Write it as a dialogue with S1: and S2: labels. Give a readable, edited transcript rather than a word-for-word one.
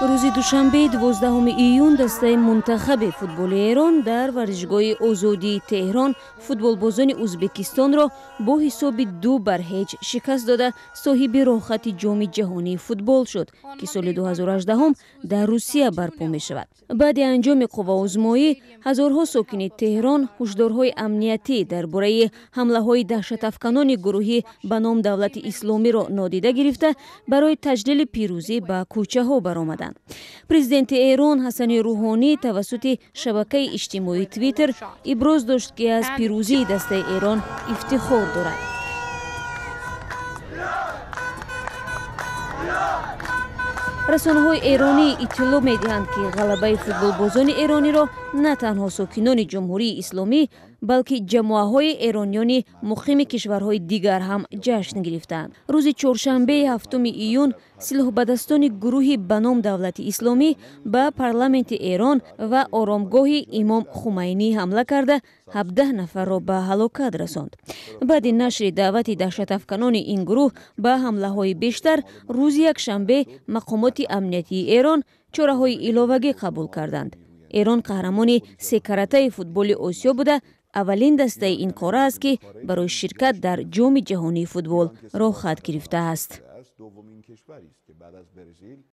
S1: рӯзи душанбе 12 июн дастаи мунтахаби футболи Эрон дар варзишгоҳи озодии Теҳрон футболбозони Ӯзбекистонро бо ҳисоби 2-0 шикаст дода соҳиби роҳхати ҷоми ҷаҳонии футбол шуд, ки соли 2018 дар Русия барпо мешавад. баъди анҷоми қувваозмоӣ ҳазорҳо сокини Теҳрон ҳушдорҳои амниятӣ дар бораи ҳамлаҳои даҳшатафканони гурӯҳи ба ном давлати исломиро нодида гирифта барои таҷлили пирӯзӣ ба кӯчаҳо баромаданд. президенти Эрон Ҳасани Рӯҳонӣ тавассути шабакаи иҷтимоии Твиттер иброз дошт, ки аз пирӯзии дастаи Эрон ифтихор дорад. расонаҳои эронӣ иттилоъ медиҳанд, ки ғалабаи футболбозони эрониро на танҳо сокинони ҷумҳурии исломӣ, балки ҷамоаҳои эронёни муқими кишварҳои дигар ҳам ҷашн гирифтанд. рӯзи чоршанбеи 7 июн силоҳбадастони гурӯҳи ба ном давлати исломӣ ба парламенти Эрон ва оромгоҳи имом Хумайнӣ ҳамла карда 17 нафарро ба ҳалокат расонд. баъди нашри даъвати даҳшатафканони ин гурӯҳ ба ҳамлаҳои бештар, рӯзи якшанбе мақомоти амниятии Эрон чораҳои иловагӣ қабул карданд. Эрон қаҳрамони се каратаи футболи Осиё буда аввалин дастаи ин қора аст, ки барои ширкат дар ҷоми ҷаҳонии футбол роҳхат гирифтааст.